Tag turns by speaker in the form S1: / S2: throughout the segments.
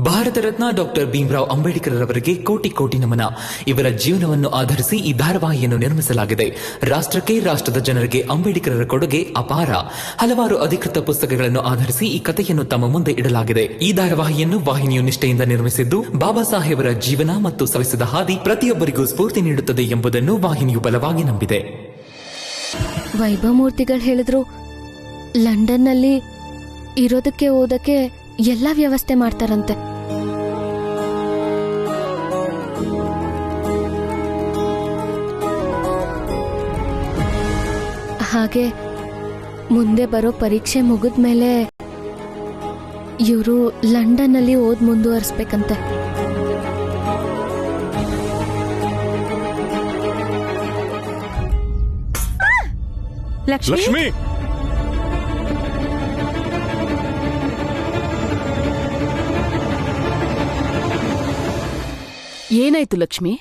S1: Bharat Ratna doctor Bhimrao Ambedkar ಅವರಿಗೆ ಕೋಟಿ ಕೋಟಿ ನಮನ. ಇವರ ಜೀವನವನ್ನು ಆಧರಿಸಿ ಈ ಧಾರಾವಾಹಿಯನ್ನು ನಿರ್ಮಿಸಲಾಗಿದೆ. ರಾಷ್ಟ್ರಕ್ಕೆ, ರಾಷ್ಟ್ರದ ಜನರಿಗೆ ಅಂಬೇಡ್ಕರರ ಕೊಡುಗೆ ಅಪಾರ. ಹಲವಾರು ಅಧಿಕೃತ ಪುಸ್ತಕಗಳನ್ನು ಆಧರಿಸಿ ಈ ಕಥೆಯನ್ನು ತಮ್ಮ ಮುಂದೆ ಇಡಲಾಗಿದೆ. ಈ ಧಾರಾವಾಹಿಯನ್ನು ವಾಹಿನಿಯು ನಿಷ್ಠೆಯಿಂದ ನಿರ್ಮಿಸಿದ್ದು, ಬಾಬಾ ಸಾಹೇಬರ ಜೀವನ ಮತ್ತು ಸವಿಸಿದ ಹಾದಿ ಪ್ರತಿಯೊಬ್ಬರಿಗೂ ಸ್ಫೂರ್ತಿ ನೀಡುತ್ತದೆ ಎಂಬುದನ್ನು ವಾಹಿನಿಯು ಬಲವಾಗಿ ನಂಬಿದೆ.
S2: ವೈಭವ್ ಮೂರ್ತಿಗಳು ಹೇಳಿದ್ರು, ಲಂಡನ್ನಲ್ಲಿ ಇರೋದಕ್ಕೆ ಓದಕ್ಕೆ ಎಲ್ಲ ವ್ಯವಸ್ಥೆ ಮಾಡ್ತಾರಂತೆ. ಹಾಗೆ ಮುಂದೆ ಬರೋ ಪರೀಕ್ಷೆ ಮುಗಿದ್ಮೇಲೆ ಇವರು ಲಂಡನ್ನಲ್ಲಿ ಓದ್ ಮುಂದುವರಿಸ್ಬೇಕಂತೆ.
S3: ಲಕ್ಷ್ಮಿ,
S4: ಏನಾಯ್ತು ಲಕ್ಷ್ಮಿ?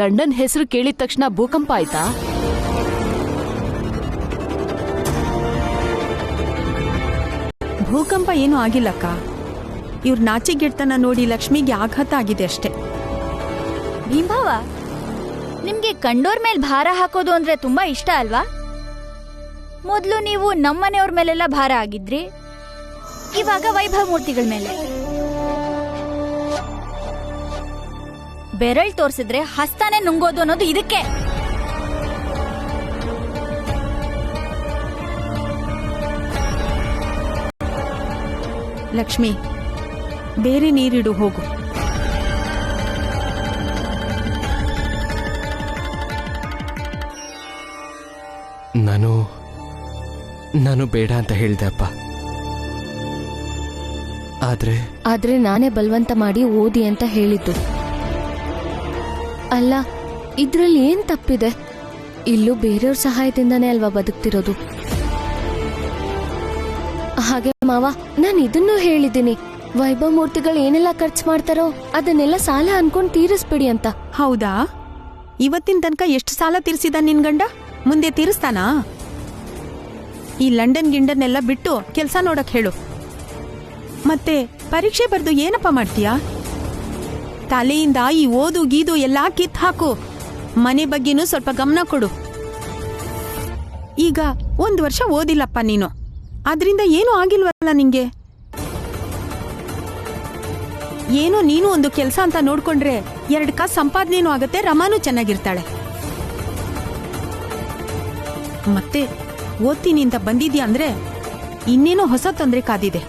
S4: ಲಂಡನ್ ಹೆಸರು ಕೇಳಿದ ತಕ್ಷಣ ಭೂಕಂಪ ಆಯ್ತಾ?
S5: ಭೂಕಂಪ ಏನೂ ಆಗಿಲ್ಲಕ್ಕ. ಇವ್ರ ನಾಚಿಗೆಡ್ತನ ನೋಡಿ ಲಕ್ಷ್ಮಿಗೆ ಆಘಾತ ಆಗಿದೆ ಅಷ್ಟೇ.
S6: ಭೀಂಭಾವ, ನಿಮ್ಗೆ ಕಂಡೋರ್ ಮೇಲ್ ಭಾರ ಹಾಕೋದು ಅಂದ್ರೆ ತುಂಬಾ ಇಷ್ಟ ಅಲ್ವಾ? ಮೊದ್ಲು ನೀವು ನಮ್ಮನೆಯವ್ರ ಮೇಲೆಲ್ಲ ಭಾರ ಆಗಿದ್ರಿ, ಇವಾಗ ವೈಭವ್ ಮೂರ್ತಿಗಳ ಮೇಲೆ. ಬೆರಳ್ ತೋರ್ಸಿದ್ರೆ ಹಸ್ತಾನೆ ನುಂಗೋದು ಅನ್ನೋದು ಇದಕ್ಕೆ.
S5: ಲಕ್ಷ್ಮಿ, ಬೇರೆ ನೀರಿಡು ಹೋಗು.
S3: ನಾನು ಬೇಡ ಅಂತ ಹೇಳ್ದೆ ಅಪ್ಪ. ಆದ್ರೆ
S2: ನಾನೇ ಬಲವಂತ ಮಾಡಿ ಓದಿ ಅಂತ ಹೇಳಿದ್ದು. ಅಲ್ಲ, ಇದ್ರಲ್ಲಿ ಏನ್ ತಪ್ಪಿದೆ? ಇಲ್ಲೂ ಬೇರೆಯವ್ರ ಸಹಾಯದಿಂದಾನೇ ಅಲ್ವಾ ಬದುಕ್ತಿರೋದು. ಹಾಗೆ ಮಾವ, ನಾನು ಇದನ್ನೂ ಹೇಳಿದ್ದೀನಿ, ವೈಭವ್ ಮೂರ್ತಿಗಳು ಏನೆಲ್ಲ ಖರ್ಚು ಮಾಡ್ತಾರೋ ಅದನ್ನೆಲ್ಲ ಸಾಲ ಅನ್ಕೊಂಡ್ ತೀರಿಸ್ಬಿಡಿ ಅಂತ.
S5: ಹೌದಾ? ಇವತ್ತಿನ ತನಕ ಎಷ್ಟು ಸಾಲ ತೀರಿಸಿದ ನಿನ್ ಗಂಡ? ಮುಂದೆ ತೀರಿಸ್ತಾನಾ? ಈ ಲಂಡನ್ ಗಿಂಡನ್ನೆಲ್ಲ ಬಿಟ್ಟು ಕೆಲ್ಸ ನೋಡಕ್ ಹೇಳು. ಮತ್ತೆ ಪರೀಕ್ಷೆ ಬರ್ದು ಏನಪ್ಪ ಮಾಡ್ತೀಯಾ? ತಲೆಯಿಂದ ಈ ಓದು ಗೀದು ಎಲ್ಲಾ ಕಿತ್ ಹಾಕು. ಮನೆ ಬಗ್ಗೆನೂ ಸ್ವಲ್ಪ ಗಮನ ಕೊಡು. ಈಗ 1 ವರ್ಷ ಓದಿಲ್ಲಪ್ಪ ನೀನು, ಆದ್ರಿಂದ ಏನೂ ಆಗಿಲ್ವಲ್ಲ ನಿಂಗೆ? ಏನೋ ನೀನು ಒಂದು ಕೆಲಸ ಅಂತ ನೋಡ್ಕೊಂಡ್ರೆ 2 ಕಾಸು ಸಂಪಾದನೆನೂ ಆಗತ್ತೆ, ರಮಾನೂ ಚೆನ್ನಾಗಿರ್ತಾಳೆ. ಮತ್ತೆ ಓದ್ತೀನಿ ಅಂತ ಬಂದಿದ್ಯಾ ಅಂದ್ರೆ ಇನ್ನೇನೋ ಹೊಸ ತೊಂದರೆ ಕಾದಿದೆ.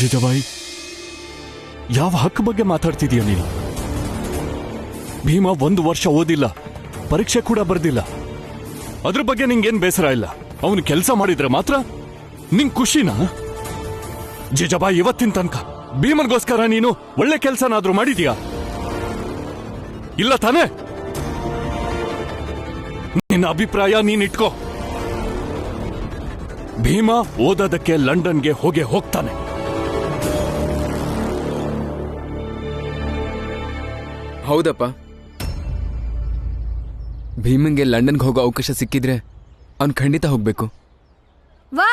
S7: ಜಿಜಾಬಾಯಿ, ಯಾವ ಹಕ್ಕು ಬಗ್ಗೆ ಮಾತಾಡ್ತಿದೀಯ ನೀನು? ಭೀಮಾ 1 ವರ್ಷ ಓದಿಲ್ಲ, ಪರೀಕ್ಷೆ ಕೂಡ ಬರ್ದಿಲ್ಲ. ಅದ್ರ ಬಗ್ಗೆ ನಿಂಗೇನ್ ಬೇಸರ ಇಲ್ಲ. ಅವನು ಕೆಲಸ ಮಾಡಿದ್ರೆ ಮಾತ್ರ ನಿಂಗ್ ಖುಷಿನಾ? ಜಿಜಾಬಾಯಿ, ಇವತ್ತಿನ ತನಕ ಭೀಮನ್ಗೋಸ್ಕರ ನೀನು ಒಳ್ಳೆ ಕೆಲಸನಾದ್ರೂ ಮಾಡಿದ್ಯಾ? ಇಲ್ಲ ತಾನೇ? ನಿನ್ನ ಅಭಿಪ್ರಾಯ ನೀನ್ ಇಟ್ಕೋ. ಭೀಮಾ ಓದೋದಕ್ಕೆ ಲಂಡನ್ಗೆ ಹೋಗ್ತಾನೆ.
S8: ಹೌದಪ್ಪ, ಭೀಮಂಗೆ ಲಂಡನ್ಗೆ ಹೋಗೋ ಅವಕಾಶ ಸಿಕ್ಕಿದ್ರೆ ಅವ್ನು ಖಂಡಿತ ಹೋಗ್ಬೇಕು.
S6: ವಾ,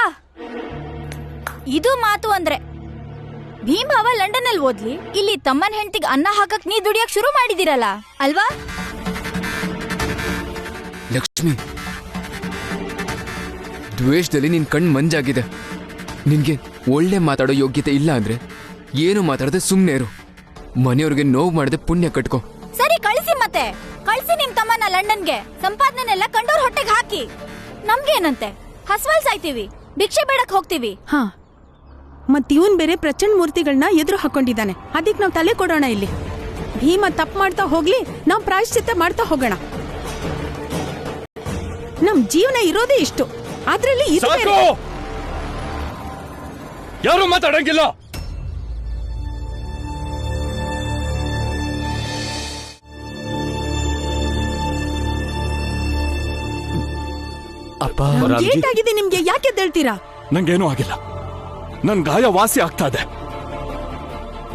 S6: ಇದು ಮಾತು ಅಂದ್ರೆ! ಭೀಮಭಾವ ಲಂಡನ್ ಅಲ್ಲಿ ಓದ್ಲಿ, ಇಲ್ಲಿ ತಮ್ಮನ್ ಹೆಂಡತಿಗೆ ಅನ್ನ ಹಾಕಕ್ ನೀ ದುಡಿಯಕ್ ಶುರು ಮಾಡಿದಿರಲ್ಲ ಅಲ್ವಾ?
S8: ಲಕ್ಷ್ಮಿ, ದ್ವೇಷದಲ್ಲಿ ನಿನ್ ಕಣ್ ಮಂಜಾಗಿದೆ. ನಿನ್ಗೆ ಒಳ್ಳೆ ಮಾತಾಡೋ ಯೋಗ್ಯತೆ ಇಲ್ಲ ಅಂದ್ರೆ ಏನು ಮಾತಾಡದೆ ಸುಮ್ನೆ ಇರು. ಮನೆಯವ್ರಿಗೆ ನೋವು ಮಾಡದೆ ಪುಣ್ಯ ಕಟ್ಕೋ.
S6: ಸರಿ, ಕಳಿಸಿ. ಮತ್ತೆ ಕಳಿಸಿ ನಿಮ್ ತಮ್ಮನ ಲಂಡನ್ಗೆ. ಸಂಪಾದನೆಲ್ಲ ಕಂಡೋರ್ ಹೊಟ್ಟೆಗೆ ಹಾಕಿ. ನಮ್ಗೇನಂತೆ? ಹಸ್ವಲ್ ಸಾಯ್ತೀವಿ, ಭಿಕ್ಷೆ ಬೇಡಕ್ ಹೋಗ್ತೀವಿ.
S5: ಹಾ, ಮತ್ ಇವನ್ ಬೇರೆ ಪ್ರಚಂಡ್ ಮೂರ್ತಿಗಳನ್ನ ಎದುರು ಹಾಕೊಂಡಿದ್ದಾನೆ. ಅದಕ್ಕೆ ನಾವ್ ತಲೆ ಕೊಡೋಣ. ಇಲ್ಲಿ ಭೀಮ ತಪ್ಪು ಮಾಡ್ತಾ ಹೋಗ್ಲಿ, ನಾವ್ ಪ್ರಾಯಶ್ಚಿತ್ತ ಮಾಡ್ತಾ ಹೋಗೋಣ. ನಮ್ ಜೀವನ ಇರೋದೇ ಇಷ್ಟು, ಅದ್ರಲ್ಲಿ
S7: ಯಾರು ಮಾತಾಡಂಗಿಲ್ಲ.
S3: ಅಪ್ಪ
S5: ಏಟಾಗಿದೆ ನಿಮ್ಗೆ? ಯಾಕೆ ಎದ್ದೇಳ್ತೀರಾ?
S7: ನಂಗೇನೂ ಆಗಿಲ್ಲ. ನನ್ ಗಾಯ ವಾಸಿ ಆಗ್ತಾ ಇದೆ.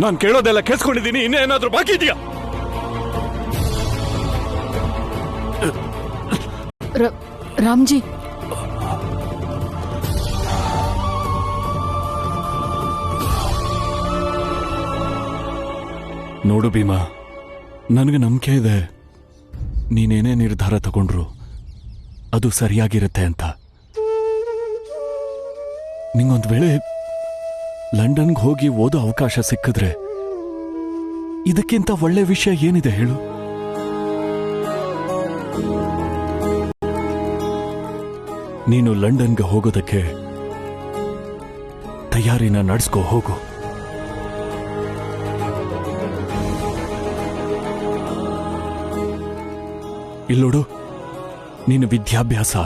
S7: ನಾನ್ ಕೇಳೋದೆಲ್ಲ ಕೇಳಿಸ್ಕೊಂಡಿದ್ದೀನಿ. ಇನ್ನೇನಾದ್ರೂ ಬಾಕಿ ಇದೆಯಾ?
S4: ರಾಮ್ಜಿ,
S7: ನೋಡು ಭೀಮಾ, ನನಗೆ ನಂಬಿಕೆ ಇದೆ ನೀನೇನೇ ನಿರ್ಧಾರ ತಗೊಂಡ್ರು ಅದು ಸರಿಯಾಗಿರುತ್ತೆ ಅಂತ. ನಿಂಗೊಂದ್ ವೇಳೆ ಲಂಡನ್ಗೆ ಹೋಗಿ ಓದೋ ಅವಕಾಶ ಸಿಕ್ಕಿದ್ರೆ ಇದಕ್ಕಿಂತ ಒಳ್ಳೆ ವಿಷಯ ಏನಿದೆ ಹೇಳು? ನೀನು ಲಂಡನ್ಗೆ ಹೋಗೋದಕ್ಕೆ ತಯಾರಿನ ನಡೆಸ್ಕೋ, ಹೋಗು. ಇಲ್ಲೋಡು, ನಿನ್ನ ವಿದ್ಯಾಭ್ಯಾಸ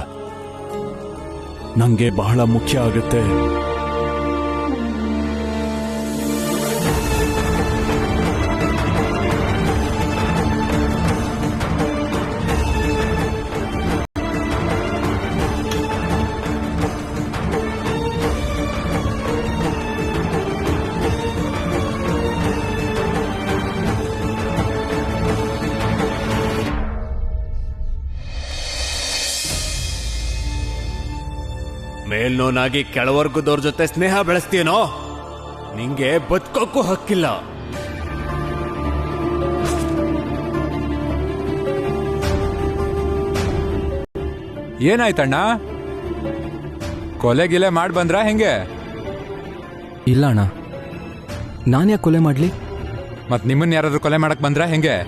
S7: ನಂಗೆ ಬಹಳ ಮುಖ್ಯ ಆಗುತ್ತೆ.
S9: ಮೇಲ್ನೋನಾಗಿ ಕೆಳವರ್ಗದವ್ರ ಜೊತೆ ಸ್ನೇಹ ಬೆಳೆಸ್ತೀನೋ ನಿಂಗೆ ಬದುಕೋಕ್ಕೂ ಹಕ್ಕಿಲ್ಲ.
S10: ಏನಾಯ್ತಣ್ಣ? ಕೊಲೆ ಗಿಲೆ ಮಾಡಿ ಬಂದ್ರ ಹೆಂಗೆ?
S3: ಇಲ್ಲ ಅಣ್ಣ, ನಾನ್ಯಾಕೆ ಕೊಲೆ ಮಾಡ್ಲಿ?
S10: ಮತ್ ನಿಮ್ಮನ್ನ ಯಾರಾದ್ರೂ ಕೊಲೆ ಮಾಡಕ್ ಬಂದ್ರ ಹೆಂಗೆ?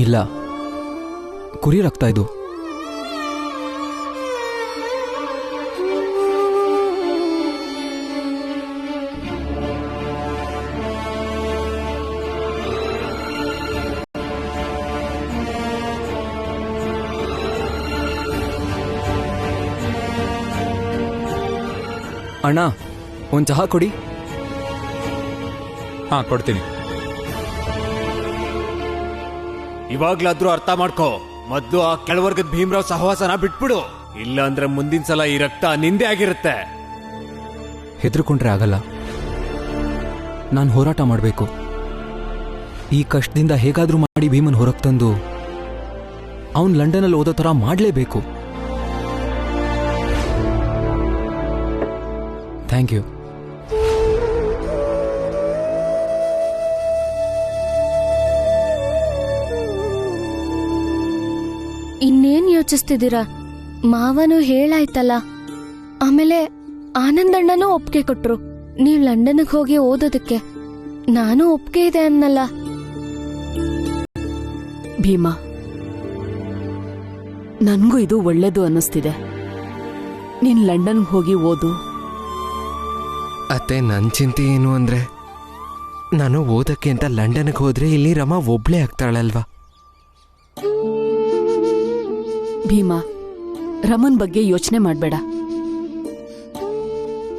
S3: ಇಲ್ಲ, ಕುರಿ ರಕ್ತ ಇದು. ಅಣ್ಣ, ಒಂದ್ ಚಹಾ ಕೊಡಿ.
S10: ಹಾ, ಕೊಡ್ತೀನಿ.
S9: ಇವಾಗ್ಲಾದ್ರೂ ಅರ್ಥ ಮಾಡ್ಕೋ. ಮೊದ್ಲು ಆ ಕೆಳವರ್ಗದ ಭೀಮರಾವ್ ಸಹವಾಸನ ಬಿಟ್ಬಿಡು. ಇಲ್ಲ ಅಂದ್ರೆ ಮುಂದಿನ ಸಲ ಈ ರಕ್ತ ನಿಂದೆ ಆಗಿರುತ್ತೆ.
S3: ಹೆದರ್ಕೊಂಡ್ರೆ ಆಗಲ್ಲ. ನಾನು ಹೋರಾಟ ಮಾಡಬೇಕು. ಈ ಕಷ್ಟದಿಂದ ಹೇಗಾದ್ರೂ ಮಾಡಿ ಭೀಮನ್ ಹೊರಗೆ ತಂದು ಅವನ್ ಲಂಡನಲ್ಲಿ ಓದೋ ಥರ ಮಾಡಲೇಬೇಕು. Thank you.
S2: ಇನ್ನೇನ್ ಯೋಚಿಸ್ತಿದ್ದೀರಾ? ಮಾವನು ಹೇಳಾಯ್ತಲ್ಲ. ಆಮೇಲೆ ಆನಂದಣ್ಣನೂ ಒಪ್ಪಿಗೆ ಕೊಟ್ರು ನೀವ್ ಲಂಡನ್ಗೆ ಹೋಗಿ ಓದೋದಕ್ಕೆ. ನಾನು ಒಪ್ಪಿಗೆ ಇದೆ ಅನ್ನಲ್ಲ.
S4: ಭೀಮಾ, ನನ್ಗೂ ಇದು ಒಳ್ಳೇದು ಅನ್ನಿಸ್ತಿದೆ. ನೀನ್ ಲಂಡನ್ಗೆ ಹೋಗಿ ಓದು.
S3: ಅತ್ತೆ, ನನ್ನ ಚಿಂತೆ ಏನು ಅಂದ್ರೆ, ನಾನು ಓದಕ್ಕೆ ಅಂತ ಲಂಡನ್ಗೆ ಹೋದ್ರೆ ಇಲ್ಲಿ ರಮಾ ಒಬ್ಳೇ ಆಗ್ತಾಳಲ್ವಾ?
S4: ಭೀಮಾ, ರಮನ್ ಬಗ್ಗೆ ಯೋಚನೆ ಮಾಡ್ಬೇಡ.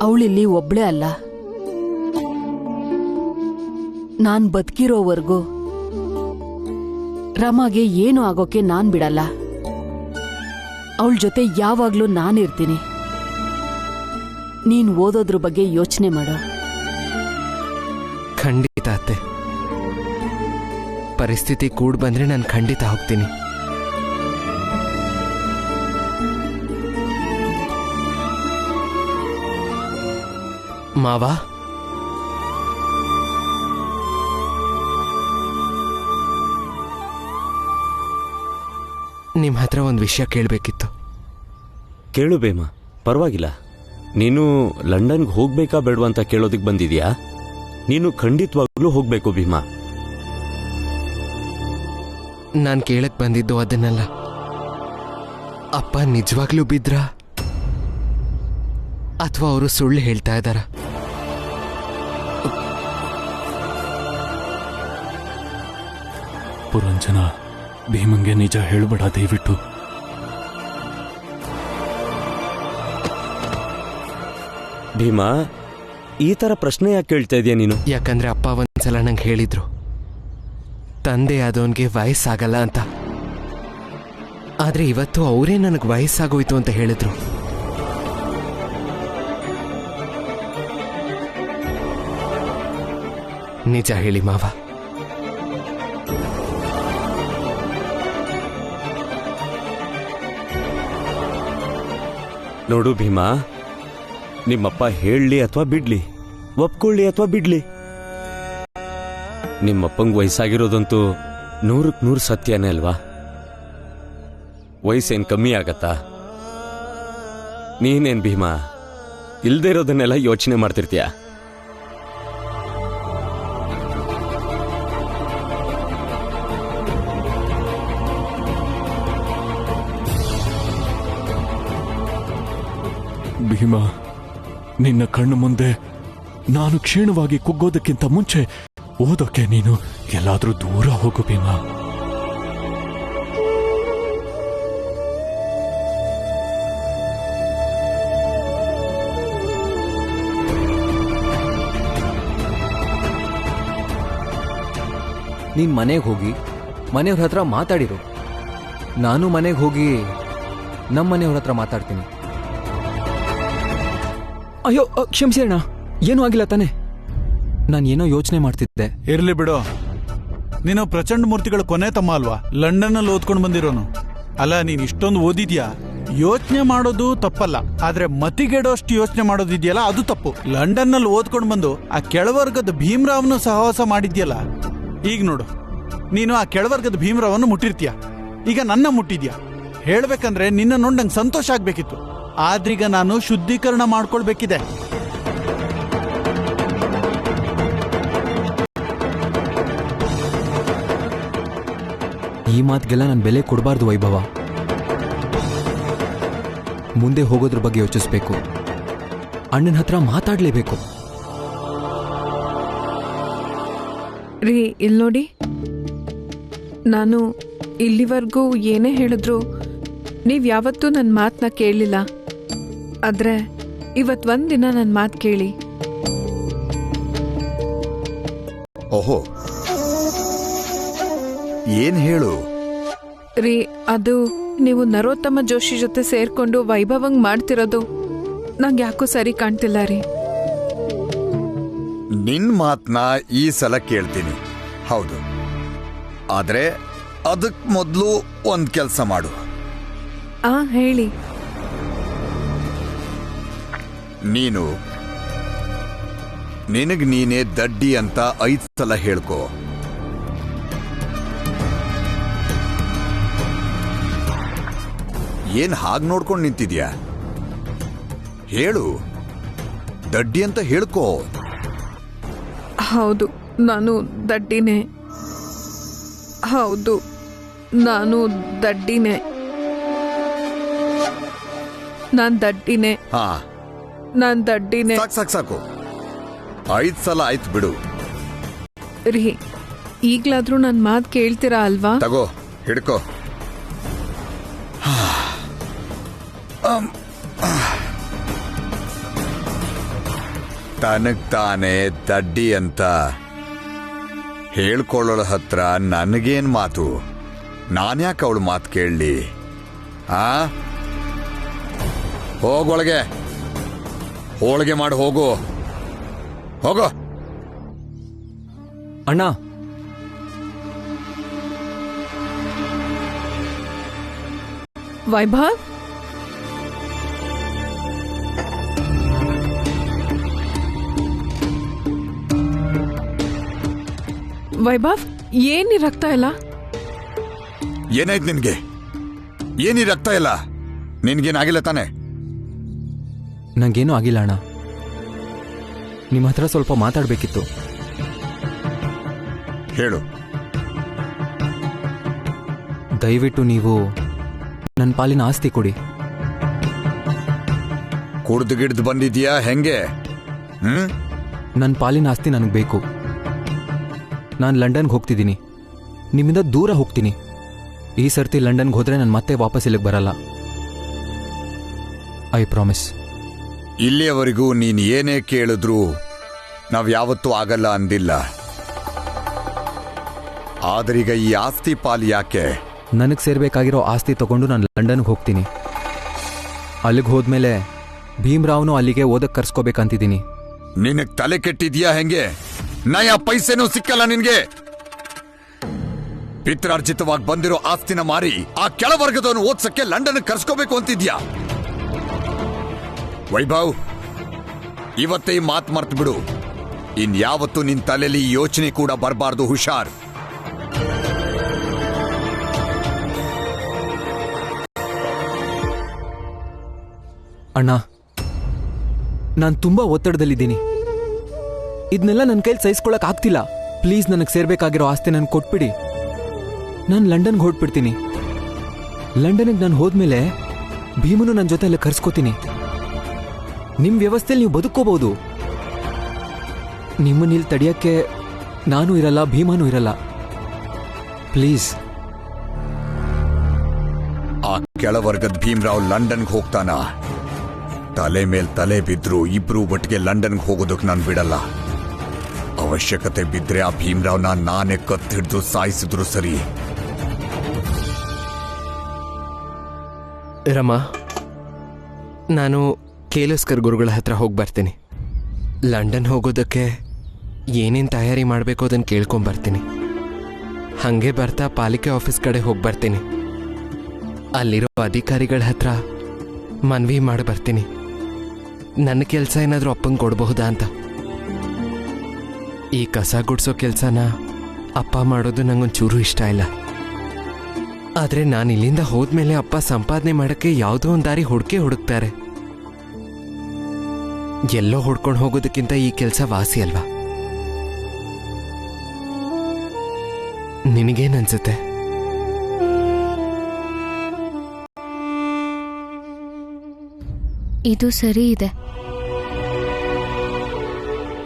S4: ಅವಳಿಲ್ಲಿ ಒಬ್ಳೇ ಅಲ್ಲ. ನಾನ್ ಬದುಕಿರೋವರೆಗೂ ರಮಾಗೆ ಏನು ಆಗೋಕೆ ನಾನ್ ಬಿಡಲ್ಲ. ಅವಳ ಜೊತೆ ಯಾವಾಗ್ಲೂ ನಾನಿರ್ತೀನಿ. ನೀನ್ ಓದೋದ್ರ ಬಗ್ಗೆ ಯೋಚನೆ ಮಾಡು.
S3: ಖಂಡಿತ ಅತ್ತೆ, ಪರಿಸ್ಥಿತಿ ಕೂಡ್ ಬಂದ್ರೆ ನಾನು ಖಂಡಿತ ಹೋಗ್ತೀನಿ. ಮಾವ, ನಿಮ್ ಹತ್ರ ಒಂದು ವಿಷಯ ಕೇಳಬೇಕಿತ್ತು.
S11: ಕೇಳು ಬೇಮ, ಪರವಾಗಿಲ್ಲ. ನೀನು ಲಂಡನ್ಗೆ ಹೋಗ್ಬೇಕಾ ಬೇಡವಾ ಅಂತ ಕೇಳೋದಕ್ಕೆ ಬಂದಿದ್ಯಾ? ನೀನು ಖಂಡಿತವಾಗ್ಲೂ ಹೋಗ್ಬೇಕು ಭೀಮಾ.
S3: ನಾನು ಕೇಳಕ್ ಬಂದಿದ್ದು ಅದನ್ನೆಲ್ಲ. ಅಪ್ಪ ನಿಜವಾಗ್ಲೂ ಬಿದ್ರ ಅಥವಾ ಅವರು ಸುಳ್ಳು ಹೇಳ್ತಾ ಇದ್ದಾರ?
S7: ಪುರಂಜನ, ಭೀಮಂಗೆ ನಿಜ ಹೇಳ್ಬೇಡ ದಯವಿಟ್ಟು.
S11: ಭೀಮಾ, ಈ ತರ ಪ್ರಶ್ನೆ ಯಾಕೆ ಕೇಳ್ತಾ ಇದೀಯ ನೀನು?
S3: ಯಾಕಂದ್ರೆ ಅಪ್ಪ ಒಂದ್ಸಲ ನಂಗೆ ಹೇಳಿದ್ರು, ತಂದೆ ಆದವನ್ಗೆ ವಯಸ್ಸಾಗಲ್ಲ ಅಂತ. ಆದ್ರೆ ಇವತ್ತು ಅವರೇ ನನಗೆ ವಯಸ್ಸಾಗೋಯ್ತು ಅಂತ ಹೇಳಿದ್ರು. ನಿಜ ಹೇಳಿ ಮಾವ,
S11: ನೋಡು ಭೀಮಾ, ನಿಮ್ಮಪ್ಪ ಹೇಳಲಿ ಅಥವಾ ಬಿಡ್ಲಿ, ಒಪ್ಕೊಳ್ಳಿ ಅಥವಾ ಬಿಡ್ಲಿ, ನಿಮ್ಮಪ್ಪಂಗೆ ವಯಸ್ಸಾಗಿರೋದಂತೂ 100ಕ್ಕೆ 100 ಸತ್ಯನೇ ಅಲ್ವಾ? ವಯಸ್ಸೇನು ಕಮ್ಮಿ ಆಗತ್ತಾ? ನೀನೇನ್ ಭೀಮಾ ಇಲ್ದೇ ಇರೋದನ್ನೆಲ್ಲ ಯೋಚನೆ ಮಾಡ್ತಿರ್ತೀಯ?
S7: ಭೀಮಾ, ನಿನ್ನ ಕಣ್ಣು ಮುಂದೆ ನಾನು ಕ್ಷೀಣವಾಗಿ ಕುಗ್ಗೋದಕ್ಕಿಂತ ಮುಂಚೆ ಓದೋಕೆ ನೀನು ಎಲ್ಲಾದ್ರೂ ದೂರ ಹೋಗು ಭೀಮಾ.
S12: ನೀನ್ ಮನೆಗೆ ಹೋಗಿ ಮನೆಯವ್ರ ಹತ್ರ ಮಾತಾಡಿರು. ನಾನು ಮನೆಗೆ ಹೋಗಿ ನಮ್ಮ ಮನೆಯವ್ರ ಹತ್ರ ಮಾತಾಡ್ತೀನಿ. ಅಯ್ಯೋ ಕ್ಷಮಿಸಿ ಅಣ್ಣ, ಏನೂ ಆಗಿಲ್ಲ ತಾನೆ? ನಾನು ಏನೋ ಯೋಚನೆ ಮಾಡ್ತಿದ್ದೆ.
S13: ಇರ್ಲಿ ಬಿಡು, ನೀನು ಪ್ರಚಂಡ ಮೂರ್ತಿಗಳ ಕೊನೆ ತಮ್ಮ ಅಲ್ವಾ? ಲಂಡನ್ನಲ್ಲಿ ಓದ್ಕೊಂಡು ಬಂದಿರೋನು ಅಲ್ಲ. ನೀನ್ ಇಷ್ಟೊಂದು ಓದಿದ್ಯಾ? ಯೋಚನೆ ಮಾಡೋದು ತಪ್ಪಲ್ಲ, ಆದ್ರೆ ಮತಿಗೆಡೋಷ್ಟು ಯೋಚನೆ ಮಾಡೋದಿದ್ಯಲ್ಲ ಅದು ತಪ್ಪು. ಲಂಡನ್ನಲ್ಲಿ ಓದ್ಕೊಂಡು ಬಂದು ಆ ಕೆಳವರ್ಗದ ಭೀಮರಾವ್ನು ಸಹವಾಸ ಮಾಡಿದ್ಯಲ್ಲ. ಈಗ ನೋಡು, ನೀನು ಆ ಕೆಳವರ್ಗದ ಭೀಮರಾವನ್ನು ಮುಟ್ಟಿರ್ತೀಯ, ಈಗ ನನ್ನ ಮುಟ್ಟಿದ್ಯಾ. ಹೇಳ್ಬೇಕಂದ್ರೆ ನಿನ್ನ ನೋಡಿ ನಂಗೆ ಸಂತೋಷ ಆಗ್ಬೇಕಿತ್ತು, ಆದ್ರೀಗ ನಾನು ಶುದ್ಧೀಕರಣ ಮಾಡ್ಕೊಳ್ಬೇಕಿದೆ.
S12: ಈ ಮಾತಿಗೆಲ್ಲ ನಾನು ಬೆಲೆ ಕೊಡಬಾರ್ದು ವೈಭವ. ಮುಂದೆ ಹೋಗೋದ್ರ ಬಗ್ಗೆ ಯೋಚಿಸ್ಬೇಕು, ಅಣ್ಣನ ಹತ್ರ ಮಾತಾಡ್ಲೇಬೇಕು.
S14: ರೀ, ಇಲ್ಲಿ ನೋಡಿ, ನಾನು ಇಲ್ಲಿವರೆಗೂ ಏನೇ ಹೇಳಿದ್ರು ನೀವು ಯಾವತ್ತೂ ನನ್ನ ಮಾತನ್ನ ಕೇಳಲಿಲ್ಲ. ಆದರೆ ಇವತ್ತು ಒಂದಿನ ನನ್ನ ಮಾತು ಕೇಳಿ.
S15: ಓಹೋ, ಏನ್ ಹೇಳು?
S14: ರೀ, ಅದು ನೀವು ನರೋತ್ತಮ ಜೋಶಿ ಜೊತೆ ಸೇರ್ಕೊಂಡು ವೈಭವಂಗ್ ಮಾಡ್ತಿರೋದು ನಂಗೆ ಯಾಕೋ ಸರಿ ಕಾಣ್ತಿಲ್ಲ ರೀ.
S15: ನಿನ್ ಮಾತ್ನ ಈ ಸಲ ಕೇಳ್ತೀನಿ, ಹೌದು. ಆದ್ರೆ ಅದಕ್ ಮೊದಲು ಒಂದ್ ಕೆಲ್ಸ ಮಾಡು.
S14: ಹೇಳಿ.
S15: ನೀನು ನಿನಗ್ ನೀನೇ ದಡ್ಡಿ ಅಂತ 5 ಸಲ ಹೇಳ್ಕೋ. ಏನ್ ಹಾಗ್ ನೋಡ್ಕೊಂಡು ನಿಂತಿದ್ಯಾ? ಹೇಳು, ದಡ್ಡಿ ಅಂತ ಹೇಳ್ಕೋ.
S14: ಹೌದು, ನಾನು ದಡ್ಡಿನೇ. ಹೌದು, ನಾನು ದಡ್ಡಿನೇ. ನಾನ್ ದಡ್ಡಿನೇ.
S15: ಹಾ,
S14: ನಾನ್ ದಡ್ಡಿನೇ.
S15: ಸಾಕು 5 ಸಲ ಆಯ್ತು ಬಿಡು.
S14: ರೀ, ಈಗ್ಲಾದ್ರೂ ನನ್ ಮಾತ್ ಕೇಳ್ತೀರಾ ಅಲ್ವಾ?
S15: ತಗೋ, ಹಿಡ್ಕೋ. ತನಗ್ ತಾನೇ ದಡ್ಡಿ ಅಂತ ಹೇಳ್ಕೊಳ್ಳೋಳ ಹತ್ರ ನನಗೇನ್ ಮಾತು? ನಾನ್ಯಾಕೆ ಅವಳು ಮಾತು ಕೇಳಲಿ? ಹೋಗೊಳಗೆ, ಹೋಳಿಗೆ ಮಾಡಿ ಹೋಗು. ಹೋಗೋ
S12: ಅಣ್ಣ.
S14: ವೈಭವ್, ವೈಭವ್, ಏನಿ ರಕ್ತ ಇಲ್ಲ?
S15: ಏನಾಯ್ತು ನಿನ್ಗೆ? ಏನಿ ರಕ್ತ ಇಲ್ಲ? ನಿನ್ಗೇನಾಗಿಲ್ಲ ತಾನೆ?
S12: ನಂಗೇನೂ ಆಗಿಲ್ಲ ಅಣ್ಣ. ನಿಮ್ಮ ಹತ್ರ ಸ್ವಲ್ಪ ಮಾತಾಡ್ಬೇಕಿತ್ತು.
S15: ಹೇಳು.
S12: ದಯವಿಟ್ಟು ನೀವು ನನ್ನ ಪಾಲಿನ ಆಸ್ತಿ ಕೊಡಿ.
S15: ಕುಡ್ದು ಗಿಡ್ದು ಬಂದಿದ್ಯಾ ಹೆಂಗೆ?
S12: ನನ್ನ ಪಾಲಿನ ಆಸ್ತಿ ನನಗೆ ಬೇಕು. ನಾನು ಲಂಡನ್ಗೆ ಹೋಗ್ತಿದ್ದೀನಿ, ನಿಮ್ಮಿಂದ ದೂರ ಹೋಗ್ತೀನಿ. ಈ ಸರ್ತಿ ಲಂಡನ್ಗೆ ಹೋದ್ರೆ ನಾನು ಮತ್ತೆ ವಾಪಸ್ ಇಲ್ಲಿಗೆ ಬರಲ್ಲ. I promise.
S15: ಇಲ್ಲಿಯವರೆಗೂ ನೀನ್ ಏನೇ ಕೇಳಿದ್ರು ನಾವ್ ಯಾವತ್ತೂ ಆಗಲ್ಲ ಅಂದಿಲ್ಲ. ಆದ್ರೀಗ ಈ ಆಸ್ತಿ ಪಾಲು ಯಾಕೆ?
S12: ನನಗೆ ಸೇರ್ಬೇಕಾಗಿರೋ ಆಸ್ತಿ ತಗೊಂಡು ನಾನು ಲಂಡನ್ಗೆ ಹೋಗ್ತೀನಿ. ಅಲ್ಲಿಗೆ ಹೋದ್ಮೇಲೆ ಭೀಮ್ರಾವ್ನು ಅಲ್ಲಿಗೆ ಓದಕ್ಕೆ ಕರ್ಸ್ಕೋಬೇಕಂತಿದ್ದೀನಿ.
S15: ನಿನಗ್ ತಲೆ ಕೆಟ್ಟಿದ್ಯಾ ಹೆಂಗೆ? ನಯ ಪೈಸೆನೂ ಸಿಕ್ಕಲ್ಲ ನಿನ್ಗೆ. ಪಿತ್ರಾರ್ಜಿತವಾಗಿ ಬಂದಿರೋ ಆಸ್ತಿನ ಮಾರಿ ಆ ಕೆಳವರ್ಗದವನು ಓದ್ಸಕ್ಕೆ ಲಂಡನ್ ಕರ್ಸ್ಕೋಬೇಕು ಅಂತಿದ್ಯಾ? ವೈಭವ್, ಇವತ್ತೇ ಈ ಮಾತು ಮರ್ತು ಬಿಡು. ಇನ್ಯಾವತ್ತೂ ನಿನ್ ತಲೆಯಲ್ಲಿ ಯೋಚನೆ ಕೂಡ ಬರಬಾರ್ದು. ಹುಷಾರ್.
S12: ಅಣ್ಣ, ನಾನು ತುಂಬಾ ಒತ್ತಡದಲ್ಲಿದ್ದೀನಿ. ಇದನ್ನೆಲ್ಲ ನನ್ನ ಕೈಲಿ ಸಹಿಸ್ಕೊಳಕ್ ಆಗ್ತಿಲ್ಲ. ಪ್ಲೀಸ್, ನನಗೆ ಸೇರ್ಬೇಕಾಗಿರೋ ಆಸ್ತಿ ನನ್ಗೆ ಕೊಟ್ಬಿಡಿ. ನಾನು ಲಂಡನ್ಗೆ ಹೊರಟ್ಬಿಡ್ತೀನಿ. ಲಂಡನ್ಗೆ ನಾನು ಹೋದ್ಮೇಲೆ ಭೀಮನು ನನ್ನ ಜೊತೆ ಎಲ್ಲ ಕರ್ಸ್ಕೋತೀನಿ. ನಿಮ್ಮ ವ್ಯವಸ್ಥೆಯಲ್ಲಿ ನೀವು ಬದುಕೋಬಹುದು. ನಿಮ್ಮನ್ನಿಲ್ಲಿ ತಡೆಯಕ್ಕೆ ನಾನು ಇರಲ್ಲ, ಭೀಮನೂ ಇರಲ್ಲ. ಪ್ಲೀಸ್.
S15: ಆ ಕೆಳವರ್ಗದ ಭೀಮ್ರಾವ್ ಲಂಡನ್ಗೆ ಹೋಗ್ತಾನ? ತಲೆ ಮೇಲ್ ತಲೆ ಬಿದ್ರು ಇಬ್ರು ಒಟ್ಟಿಗೆ ಲಂಡನ್ಗೆ ಹೋಗೋದಕ್ಕೆ ನಾನು ಬಿಡಲ್ಲ. ಅವಶ್ಯಕತೆ ಬಿದ್ರೆ ಆ ಭೀಮ್ರಾವ್ನ ನಾನೇ ಕತ್ತಿಡ್ದು ಸಾಯಿಸಿದ್ರು ಸರಿ.
S3: ರಮಾ, ನಾನು ಕೇಲಸ್ಕರ್ ಗುರುಗಳ ಹತ್ರ ಹೋಗಿ ಬರ್ತೀನಿ. ಲಂಡನ್ ಹೋಗೋದಕ್ಕೆ ಏನೇನು ತಯಾರಿ ಮಾಡಬೇಕು ಅದನ್ನು ಕೇಳ್ಕೊಂಬರ್ತೀನಿ. ಹಾಗೆ ಬರ್ತಾ ಪಾಲಿಕೆ ಆಫೀಸ್ ಕಡೆ ಹೋಗಿ ಬರ್ತೀನಿ. ಅಲ್ಲಿರೋ ಅಧಿಕಾರಿಗಳ ಹತ್ರ ಮನವಿ ಮಾಡಿ ಬರ್ತೀನಿ. ನನ್ನ ಕೆಲಸ ಏನಾದರೂ ಅಪ್ಪಂಗೆ ಕೊಡಬಹುದಾ ಅಂತ. ಈ ಕಸ ಗುಡ್ಸೋ ಕೆಲಸನ ಅಪ್ಪ ಮಾಡೋದು ನಂಗೊಂಚೂರು ಇಷ್ಟ ಇಲ್ಲ. ಆದರೆ ನಾನು ಇಲ್ಲಿಂದ ಹೋದ್ಮೇಲೆ ಅಪ್ಪ ಸಂಪಾದನೆ ಮಾಡೋಕ್ಕೆ ಯಾವುದೋ ಒಂದು ದಾರಿ ಹುಡುಕ್ತಾರೆ. ಎಲ್ಲೋ ಹುಡ್ಕೊಂಡು ಹೋಗೋದಕ್ಕಿಂತ ಈ ಕೆಲಸ ವಾಸಿ ಅಲ್ವಾ? ನಿನಗೇನನ್ಸುತ್ತೆ?
S2: ಇದು ಸರಿ ಇದೆ.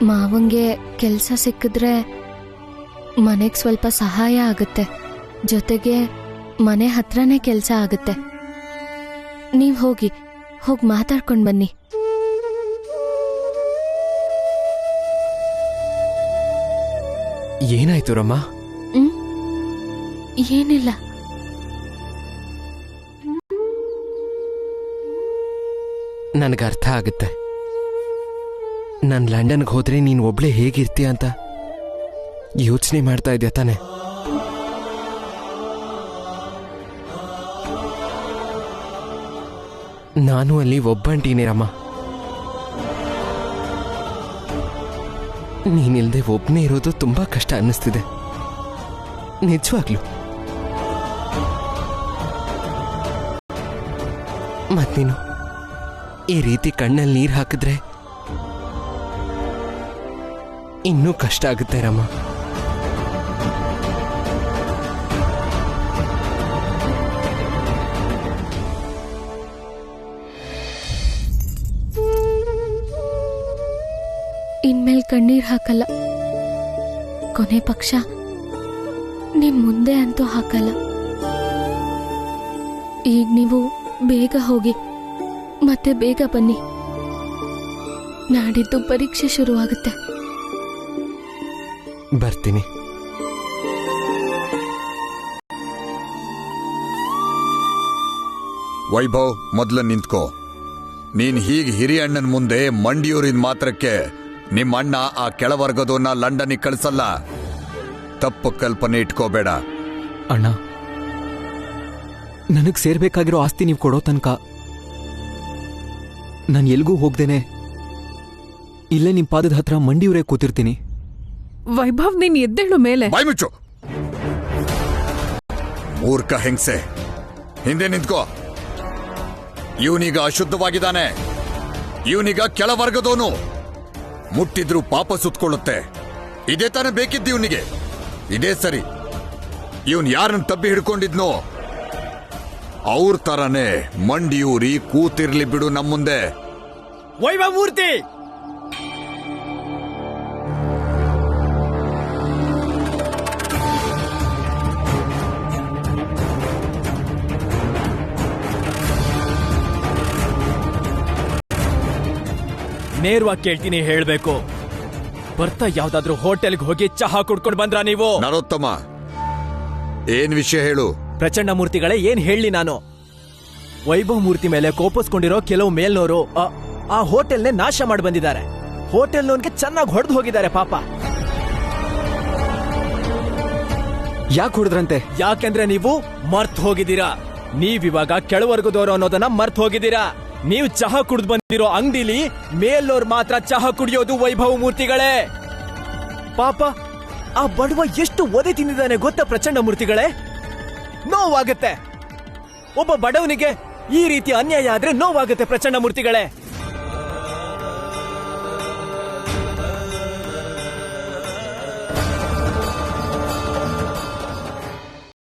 S2: ಮಾವಂಗೆ ಕೆಲಸ ಸಿಕ್ಕಿದ್ರೆ ಮನೆಗೆ ಸ್ವಲ್ಪ ಸಹಾಯ ಆಗುತ್ತೆ. ಜೊತೆಗೆ ಮನೆ ಹತ್ರನೇ ಕೆಲಸ ಆಗುತ್ತೆ. ನೀವು ಹೋಗಿ ಮಾತಾಡ್ಕೊಂಡು ಬನ್ನಿ.
S3: ಏನಾಯ್ತು ರಮ್ಮ?
S2: ಏನಿಲ್ಲ.
S3: ನನಗೆ ಅರ್ಥ ಆಗುತ್ತೆ. ನಾನು ಲಂಡನ್ಗೆ ಹೋದ್ರೆ ನೀನು ಒಬ್ಳೆ ಹೇಗಿರ್ತೀಯ ಅಂತ ಯೋಚನೆ ಮಾಡ್ತಾ ಇದೆಯಾ ತಾನೆ? ನಾನು ಅಲ್ಲಿ ಒಬ್ಬಂಟೀನಿ ರಮ್ಮ. ನೀನಿಲ್ದೆ ಒಬ್ಬನೇ ಇರೋದು ತುಂಬಾ ಕಷ್ಟ ಅನ್ನಿಸ್ತಿದೆ, ನಿಜವಾಗ್ಲು. ಮತ್ತೀನು ಈ ರೀತಿ ಕಣ್ಣಲ್ಲಿ ನೀರು ಹಾಕಿದ್ರೆ ಇನ್ನೂ ಕಷ್ಟ ಆಗುತ್ತೆ ರಮ್ಮ.
S2: ಇನ್ಮೇಲೆ ಕಣ್ಣೀರ್ ಹಾಕಲ್ಲ. ಕೊನೆ ಪಕ್ಷ ನಿಮ್ ಮುಂದೆ ಅಂತೂ ಹಾಕಲ್ಲ. ಈಗ ನೀವು ಬೇಗ ಹೋಗಿ ಮತ್ತೆ ಬೇಗ ಬನ್ನಿ. ನಾಡಿದ್ದು ಪರೀಕ್ಷೆ ಶುರುವಾಗುತ್ತೆ.
S3: ಬರ್ತೀನಿ.
S15: ವೈಭವ್, ಮೊದಲು ನಿಂತ್ಕೋ. ನೀನ್ ಹೀಗೆ ಹಿರಿಯಣ್ಣನ ಮುಂದೆ ಮಂಡಿಯೂರಿನ ಮಾತ್ರಕ್ಕೆ ನಿಮ್ಮ ಅಣ್ಣ ಆ ಕೆಳವರ್ಗದವನ್ನ ಲಂಡನ್ನಿಗೆ ಕಳಿಸಲ್ಲ. ತಪ್ಪು ಕಲ್ಪನೆ ಇಟ್ಕೋಬೇಡ.
S12: ಅಣ್ಣ, ನನಗೆ ಸೇರ್ಬೇಕಾಗಿರೋ ಆಸ್ತಿ ನೀವು ಕೊಡೋ ತನಕ ನಾನು ಎಲ್ಗೂ ಹೋಗ್ದೇನೆ ಇಲ್ಲೇ ನಿಮ್ಮ ಪಾದದ ಹತ್ರ ಮಂಡಿಯೂರೇ ಕೂತಿರ್ತೀನಿ.
S14: ವೈಭವ್, ನೀನ್ ಎದ್ದೇಳು ಮೇಲೆ.
S15: ಬಾಯ್ಮುಚ್ಚು ಮೂರ್ಖ ಹೆಂಗ್ಸೆ, ಹಿಂದೆ ನಿಂತ್ಕೋ. ಇವನೀಗ ಅಶುದ್ಧವಾಗಿದ್ದಾನೆ. ಇವನೀಗ ಕೆಳವರ್ಗದವನು. ಮುಟ್ಟಿದ್ರು ಪಾಪ ಸುತ್ಕೊಳ್ಳುತ್ತೆ. ಇದೇ ತಾನೇ ಬೇಕಿದ್ದು ಇವನಿಗೆ. ಇದೇ ಸರಿ. ಇವನ್ ಯಾರನ್ನ ತಬ್ಬಿ ಹಿಡ್ಕೊಂಡಿದ್ನೋ ಅವ್ರ ತರನೇ ಮಂಡಿಯೂರಿ ಕೂತಿರ್ಲಿ ಬಿಡು ನಮ್ಮ ಮುಂದೆ.
S9: ವೈಭವ ಮೂರ್ತಿ, ನೇರವಾಗಿ ಕೇಳ್ತೀನಿ, ಹೇಳ್ಬೇಕು. ಬರ್ತಾ ಯಾವ್ದಾದ್ರು ಹೋಟೆಲ್ಗೆ ಹೋಗಿ ಚಹಾ ಕುಡ್ಕೊಂಡು ಬಂದ್ರಾ ನೀವು?
S15: ನರೋತ್ತಮ, ಏನ್ ವಿಷಯ ಹೇಳು.
S12: ಪ್ರಚಂಡ ಮೂರ್ತಿಗಳೇ ಏನ್ ಹೇಳಿ ನಾನು ವೈಭವ್ ಮೂರ್ತಿ ಮೇಲೆ ಕೋಪಿಸ್ಕೊಂಡಿರೋ ಕೆಲವು ಮೇಲ್ನೋರು ಆ ಹೋಟೆಲ್ನೇ ನಾಶ ಮಾಡಿ ಬಂದಿದ್ದಾರೆ. ಹೋಟೆಲ್ನವನ್ಗೆ ಚೆನ್ನಾಗಿ ಹೊಡೆದು ಹೋಗಿದ್ದಾರೆ ಪಾಪ. ಯಾಕೆ ಹೊಡೆದ್ರಂತೆ? ಯಾಕೆಂದ್ರೆ ನೀವು ಮರ್ತ್ ಹೋಗಿದ್ದೀರಾ. ನೀವಿವಾಗ ಕೆಳವರ್ಗದವರು ಅನ್ನೋದನ್ನ ಮರ್ತ್ ಹೋಗಿದ್ದೀರಾ. ನೀವು ಚಹಾ ಕುಡ್ದು ಬಂದಿರೋ ಅಂಗಡಿಲಿ ಮೇಲ್ನೋರ್ ಮಾತ್ರ ಚಹಾ ಕುಡಿಯೋದು ವೈಭವ ಮೂರ್ತಿಗಳೇ. ಪಾಪ ಆ ಬಡವ ಎಷ್ಟು ಒದೆ ತಿಂದಿದ್ದಾನೆ ಗೊತ್ತಾ ಪ್ರಚಂಡ ಮೂರ್ತಿಗಳೇ? ನೋವಾಗುತ್ತೆ. ಒಬ್ಬ ಬಡವನಿಗೆ ಈ ರೀತಿ ಅನ್ಯಾಯ ಆದ್ರೆ ನೋವಾಗುತ್ತೆ ಪ್ರಚಂಡ ಮೂರ್ತಿಗಳೇ.